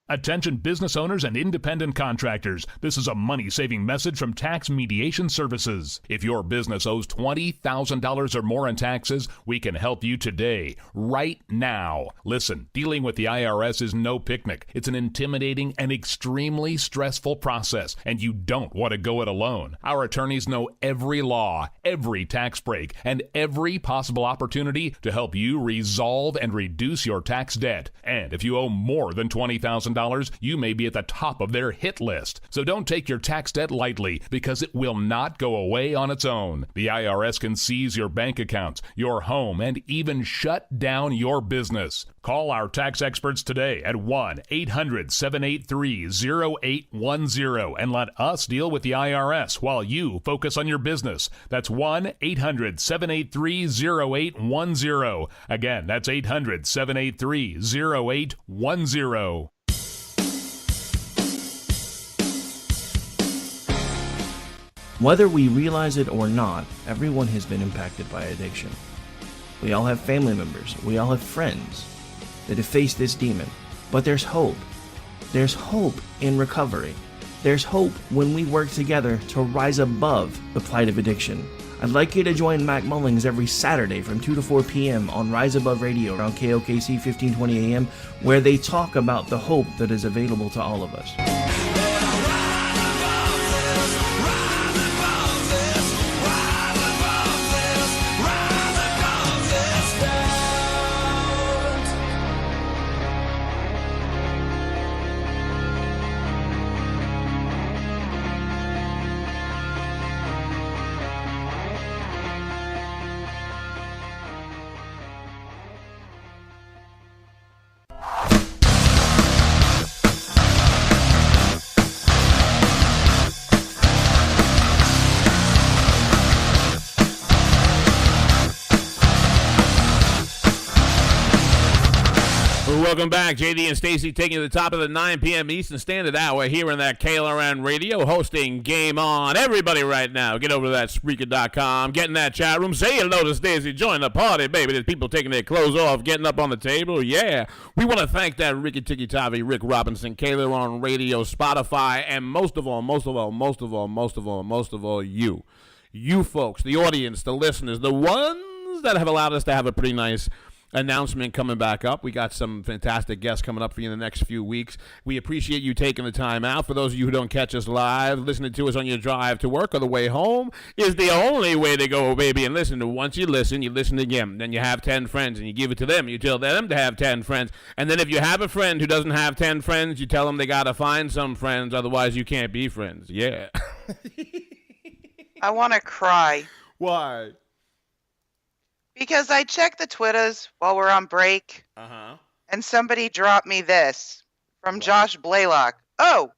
Attention business owners and independent contractors. This is a money-saving message from Tax Mediation Services. If your business owes $20,000 or more in taxes, we can help you today, right now. Listen, dealing with the IRS is no picnic. It's an intimidating and extremely stressful process, and you don't want to go it alone. Our attorneys know every law, every tax break, and every possible opportunity to help you resolve and reduce your tax debt. And if you owe more than $20,000, you may be at the top of their hit list. So don't take your tax debt lightly, because it will not go away on its own. The IRS can seize your bank accounts, your home, and even shut down your business. Call our tax experts today at 1-800-783-0810 and let us deal with the IRS while you focus on your business. That's 1-800-783-0810. Again, that's 800-783-0810. Whether we realize it or not, everyone has been impacted by addiction. We all have family members, we all have friends that have faced this demon. But there's hope. There's hope in recovery. There's hope when we work together to rise above the plight of addiction. I'd like you to join Mac Mullings every Saturday from 2 to 4 p.m. on Rise Above Radio on KOKC 1520 AM, where they talk about the hope that is available to all of us. Welcome back. JD and Stacy taking you to the top of the 9 p.m. Eastern Standard Hour here in that KLRN Radio, hosting Game On. Everybody right now, get over to that Spreaker.com, get in that chat room, say hello to Stacy, join the party, baby. There's people taking their clothes off, getting up on the table. Yeah. We want to thank that Ricky Tiki Tavi, Rick Robinson, KLRN Radio, Spotify, and most of all, you folks, the audience, the listeners, the ones that have allowed us to have a pretty nice announcement coming back up. We got some fantastic guests coming up for you in the next few weeks. We appreciate you taking the time out. For those of you who don't catch us live, listening to us on your drive to work or the way home is the only way to go, baby. And listen, once you listen again. Then you have 10 friends, and you give it to them. You tell them to have 10 friends. And then if you have a friend who doesn't have 10 friends, you tell them they got to find some friends. Otherwise, you can't be friends. Yeah. I want to cry. Why? Because I checked the Twitters while we're on break, and somebody dropped me this from Josh Blaylock. Oh,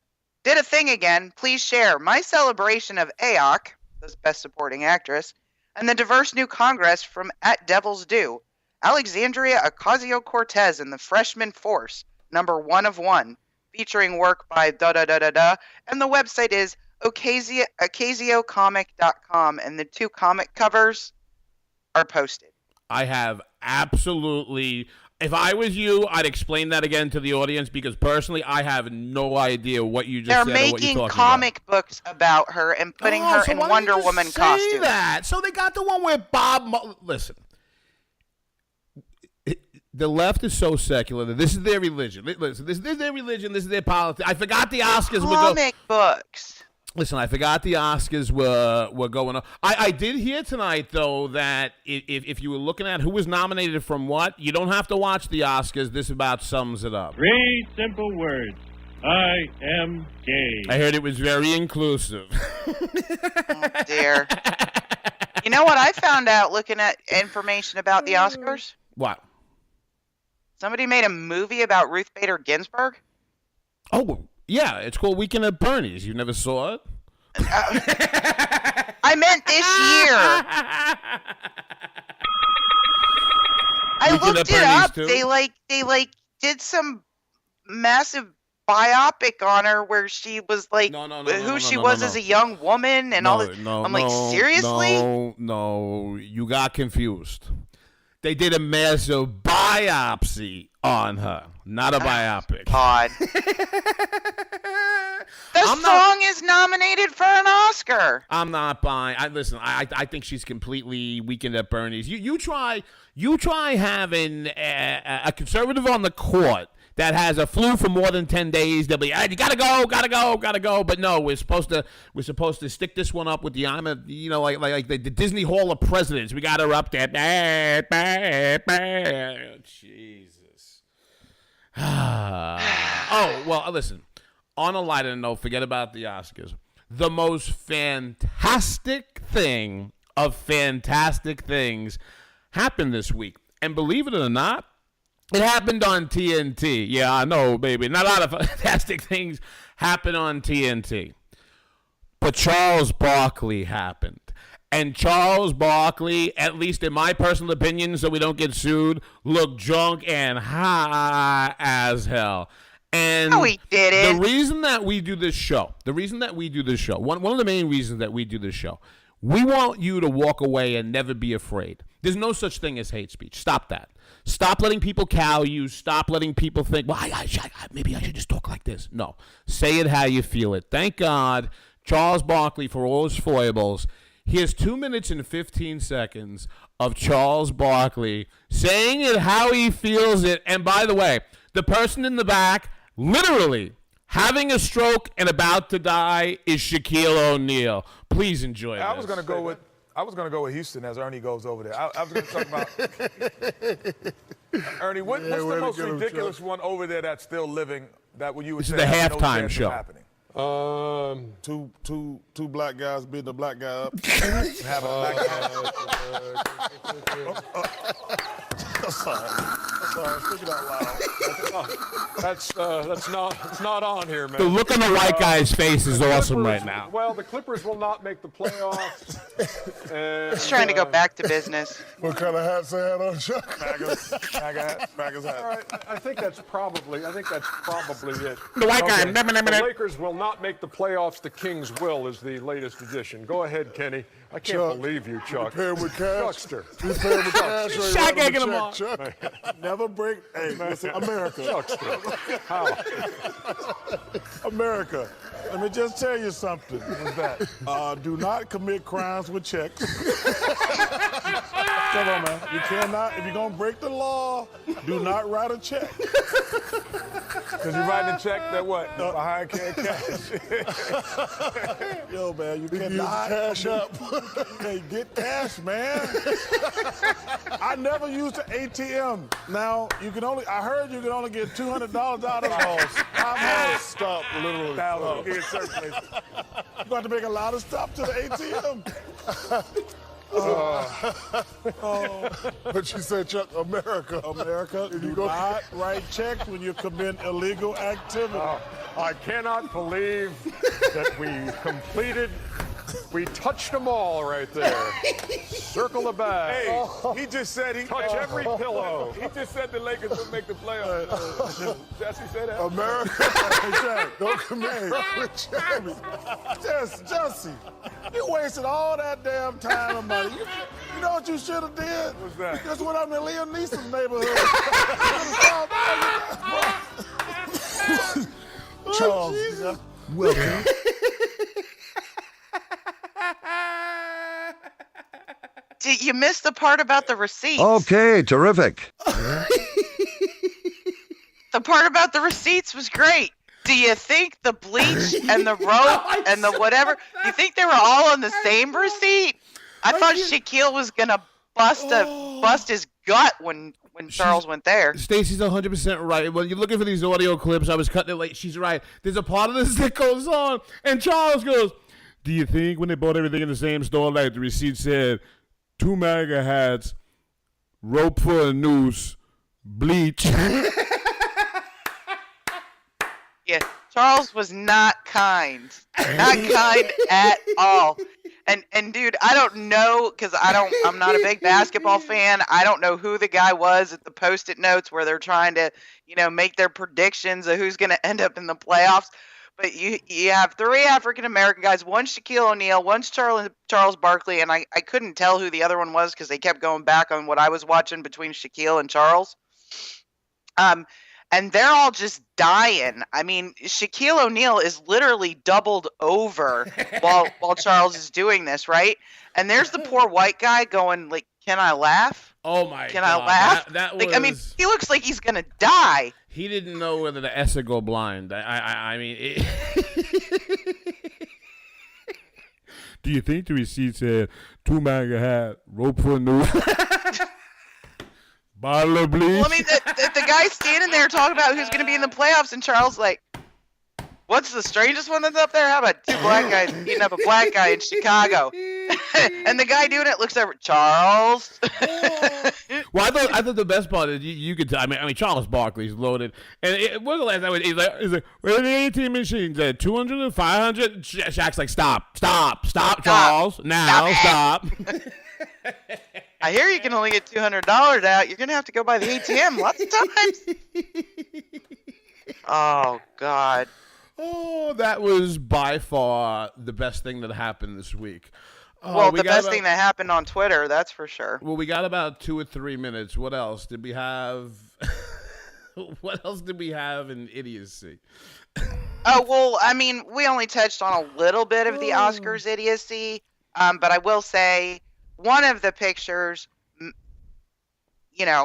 did a thing again. Please share my celebration of AOC, the Best Supporting Actress, and the diverse new Congress from at Devil's Due, Alexandria Ocasio-Cortez and the Freshman Force, number 1 of 1, featuring work by da-da-da-da-da, and the website is ocasio-comic.com, and the 2 comic covers are posted. I have absolutely, if I was you, I'd explain that again to the audience, because personally, I have no idea what you just said or what you're talking about. They're making comic books about her and putting her in Wonder Woman costume. That? So they got the one where Listen, the left is so secular that this is their religion. Listen, this is their religion. This is their politics. I forgot the Oscars were comic books. Listen, I forgot the Oscars were going on. I did hear tonight, though, that if you were looking at who was nominated from what, you don't have to watch the Oscars. This about sums it up. 3 simple words. I am gay. I heard it was very inclusive. Oh, dear. You know what I found out looking at information about the Oscars? What? Somebody made a movie about Ruth Bader Ginsburg. Oh, yeah, it's called Weekend at Bernie's. You never saw it? I meant this year. I looked it up. Too? They did some massive biopic on her where she was who she was as a young woman and all this. I'm like, seriously? No, you got confused. They did a massive biopsy on her, not a biopic. God. The song is nominated for an Oscar. I'm not buying. Listen, I think she's completely Weekend at Bernie's. You try having a conservative on the court that has a flu for more than 10 days. They'll be, you gotta go. But no, we're supposed to stick this one up with the like the Disney Hall of Presidents. We got her up there. Jesus. Oh well, listen. On a lighter note, forget about the Oscars. The most fantastic thing of fantastic things happened this week. And believe it or not, it happened on TNT. Yeah, I know, baby. Not a lot of fantastic things happen on TNT. But Charles Barkley happened. And Charles Barkley, at least in my personal opinion, so we don't get sued, looked drunk and high as hell. And no, he didn't. The reason that we do this show, one of the main reasons that we do this show, we want you to walk away and never be afraid. There's no such thing as hate speech. Stop that. Stop letting people cow you. Stop letting people think, well, maybe I should just talk like this. No. Say it how you feel it. Thank God, Charles Barkley, for all his foibles, here's 2 minutes and 15 seconds of Charles Barkley saying it how he feels it. And by the way, the person in the back, literally having a stroke and about to die, is Shaquille O'Neal. Please enjoy this. I was gonna go with Houston as Ernie goes over there. I was going to talk about Ernie. What's the most ridiculous one over there that's still living? That when you would this say is the halftime show. Happening? Two black guys beating a black guy up. Have a black guy. I'm sorry. Speak it out loud. That's not on here, man. The look on the white guy's face is awesome right now. Well, the Clippers will not make the playoffs. And, He's trying to go back to business. What kind of hats they had on, Chuck? Magas hat. All right, I think that's probably it. The white guy. The Lakers will not make the playoffs. The Kings will is the latest edition. Go ahead, Kenny. I can't believe you, Chuck. You pay him with cash? Chuckster. You pay him with cash? Shaq egging him on. Chuck. Never break. Hey, listen, America. Chuckster. How? America. Let me just tell you something. What's that? Do not commit crimes with checks. Come on, man. You cannot. If you're going to break the law, do not write a check. Because you're writing a check that what? Behind cash. Yo, man, you cannot cash up. Hey, get cash, man. I never used the ATM. Now, I heard you can only get $200 out of those. I've had to stop, literally. You're going to make a lot of stops to the ATM. But you said, Chuck, America, do not write checks when you commit illegal activity. I cannot believe that we touched them all right there. Circle the bag. Hey, he just said touch every pillow. He just said the Lakers would make the playoffs. Jesse said that. America, don't commit with Jamie. Jesse, you wasted all that damn time and money. You know what you should have did? What's that? You just went up to Liam Neeson's neighborhood. Charles, welcome. You missed the part about the receipts. Okay, terrific. The part about the receipts was great. Do you think the bleach and the rope and the whatever, do you think they were all on the same receipt? I thought Shaquille was going to bust his gut when Charles went there. Stacey's 100% right. When you're looking for these audio clips, I was cutting it late. She's right. There's a part of this that goes on, and Charles goes, do you think when they bought everything in the same store, like the receipt said, 2 MAGA hats, rope for a noose, bleach? Yeah, Charles was not kind. Not kind at all. And dude, I don't know, because I'm not a big basketball fan. I don't know who the guy was at the Post-it notes where they're trying to, make their predictions of who's going to end up in the playoffs. But you have 3 African-American guys. One's Shaquille O'Neal, one's Charles Barkley, and I couldn't tell who the other one was because they kept going back on what I was watching between Shaquille and Charles. And they're all just dying. I mean, Shaquille O'Neal is literally doubled over while Charles is doing this, right? And there's the poor white guy going, like, can I laugh? Oh, my God. Can I laugh? That was... I mean, he looks like he's going to die. He didn't know whether to S or go blind. I mean... Do you think the receipt said 2 MAGA hat, rope for a noose, bottle of bleach? Well, I mean, the guy standing there talking about who's going to be in the playoffs, and Charles like, what's the strangest one that's up there? How about 2 black guys beating up a black guy in Chicago? And the guy doing it looks over, Charles. Well, I thought the best part is you could tell. I mean, Charles Barkley's loaded. And it was the last time he's like, where are the 18 machines? 200 and 500? Shaq's like, stop, Charles. Now, stop. I hear you can only get $200 out. You're going to have to go by the ATM lots of times. Oh, God. Oh, that was by far the best thing that happened this week. Well, the best thing that happened on Twitter, that's for sure. Well, we got about 2 or 3 minutes. What else did we have? What else did we have in idiocy? Oh, well, I mean, we only touched on a little bit of the Oscars idiocy, but I will say one of the pictures, the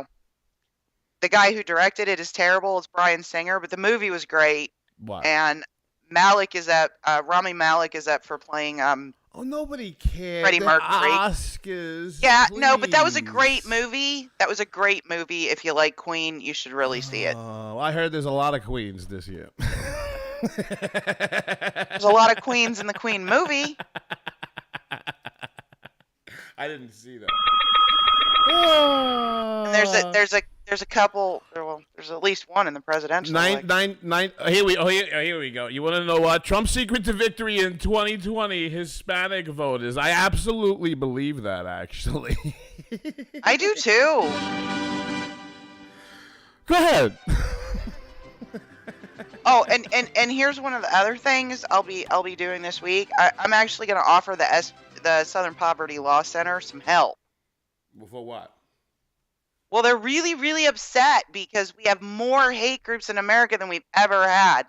guy who directed it is terrible. It's Bryan Singer, but the movie was great. What? And Rami Malek is up for playing nobody cares. Freddie Mercury. Oscars. Yeah, please. no, but that was a great movie. That was a great movie. If you like Queen, you should really see it. Oh, I heard there's a lot of Queens this year. There's a lot of Queens in the Queen movie. I didn't see that. And there's a couple. Well, There's at least one in the presidential Nine. Here we go. You want to know what? Trump's secret to victory in 2020, Hispanic voters. I absolutely believe that, actually. I do too. Go ahead. Oh, and here's one of the other things I'll be doing this week. I'm actually going to offer the Southern Poverty Law Center some help. For what? Well, they're really, really upset because we have more hate groups in America than we've ever had.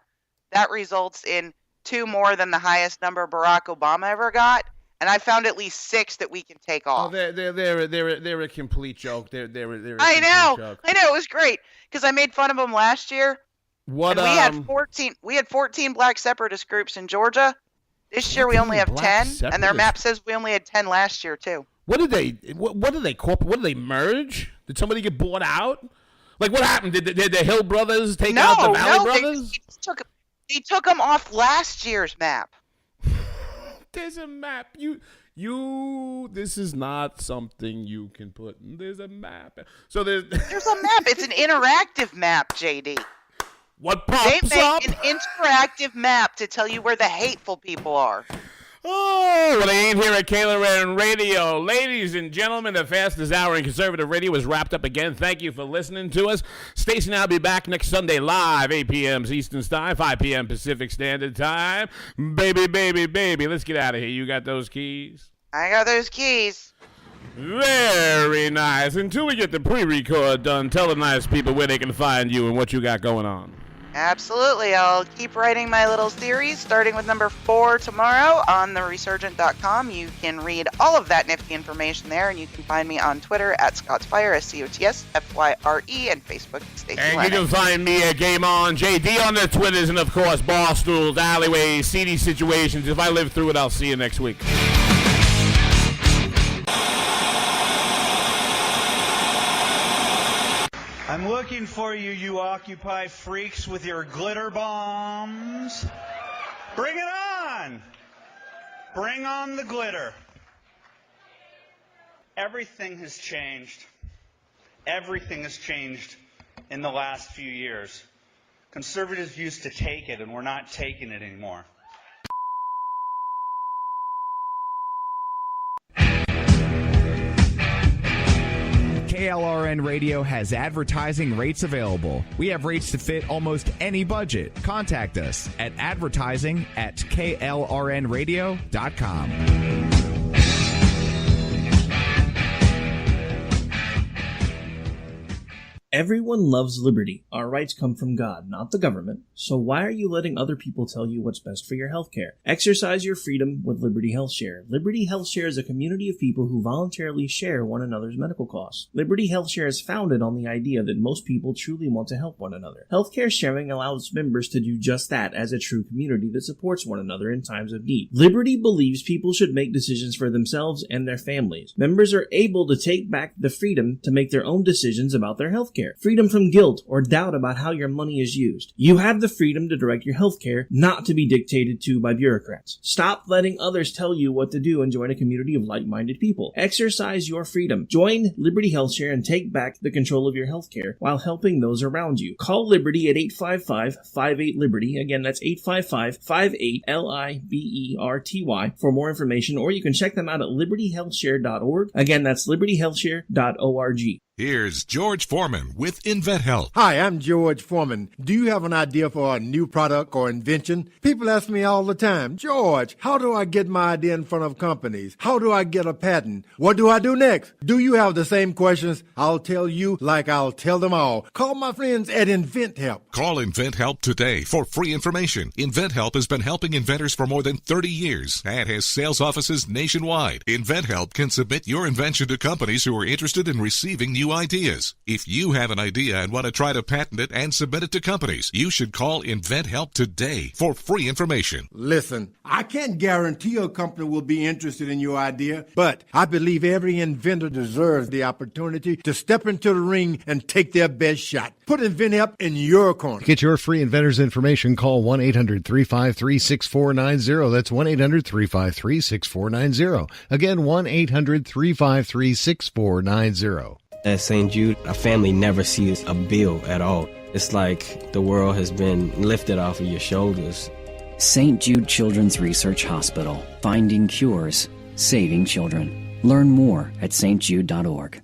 That results in 2 more than the highest number Barack Obama ever got. And I found at least 6 that we can take off. Oh, they're a complete joke. They're a I know. joke. I know. It was great because I made fun of them last year. What? And we had 14 black separatist groups in Georgia. This year we only have 10, and their map says we only had 10 last year too. What did they merge? Did somebody get bought out? Like, what happened? Did the Hill brothers take out the Valley brothers? They took them off last year's map. There's a map. This is not something you can put. There's a map. So there's a map. It's an interactive map, JD. What pops They up? make an interactive map to tell you where the hateful people are. Oh, well, they ain't here at KLRN Radio. Ladies and gentlemen, the fastest hour in conservative radio is wrapped up again. Thank you for listening to us. Stacey and I will be back next Sunday live, 8 p.m. Eastern Time, 5 p.m. Pacific Standard Time. Baby, let's get out of here. You got those keys? I got those keys. Very nice. Until we get the pre-record done, tell the nice people where they can find you and what you got going on. Absolutely. I'll keep writing my little series, starting with number 4 tomorrow on theresurgent.com. You can read all of that nifty information there, and you can find me on Twitter at ScottsFire, SCOTSFYRE, and Facebook at Stacey And Lennon. you can find me at Game On, JD on the Twitters, and of course, bar stools, alleyways, seedy situations. If I live through it, I'll see you next week. I'm looking for you, you Occupy freaks with your glitter bombs. Bring it on! Bring on the glitter. Everything has changed. Everything has changed in the last few years. Conservatives used to take it, and we're not taking it anymore. KLRN Radio has advertising rates available. We have rates to fit almost any budget. Contact us at advertising@klrnradio.com. Everyone loves liberty. Our rights come from God, not the government. So why are you letting other people tell you what's best for your health care? Exercise your freedom with Liberty Health Share. Liberty Health Share is a community of people who voluntarily share one another's medical costs. Liberty Health Share is founded on the idea that most people truly want to help one another. Healthcare sharing allows members to do just that as a true community that supports one another in times of need. Liberty believes people should make decisions for themselves and their families. Members are able to take back the freedom to make their own decisions about their health care. Freedom from guilt or doubt about how your money is used. You have the freedom to direct your health care, not to be dictated to by bureaucrats. Stop letting others tell you what to do and join a community of like-minded people. Exercise your freedom. Join Liberty Health Share and take back the control of your health care while helping those around you. Call Liberty at 855-58-LIBERTY. Again, that's 855-58-LIBERTY for more information, or you can check them out at libertyhealthshare.org. Again, that's libertyhealthshare.org. Here's George Foreman with InventHelp. Hi, I'm George Foreman. Do you have an idea for a new product or invention? People ask me all the time, George, how do I get my idea in front of companies? How do I get a patent? What do I do next? Do you have the same questions? I'll tell you like I'll tell them all. Call my friends at InventHelp. Call InventHelp today for free information. InventHelp has been helping inventors for more than 30 years and has sales offices nationwide. InventHelp can submit your invention to companies who are interested in receiving new ideas. If you have an idea and want to try to patent it and submit it to companies, you should call InventHelp today for free information. Listen, I can't guarantee a company will be interested in your idea, but I believe every inventor deserves the opportunity to step into the ring and take their best shot. Put InventHelp in your corner. Get your free inventor's information. Call 1-800-353-6490. That's 1-800-353-6490. Again, 1-800-353-6490. At St. Jude, a family never sees a bill at all. It's like the world has been lifted off of your shoulders. St. Jude Children's Research Hospital. Finding cures, saving children. Learn more at stjude.org.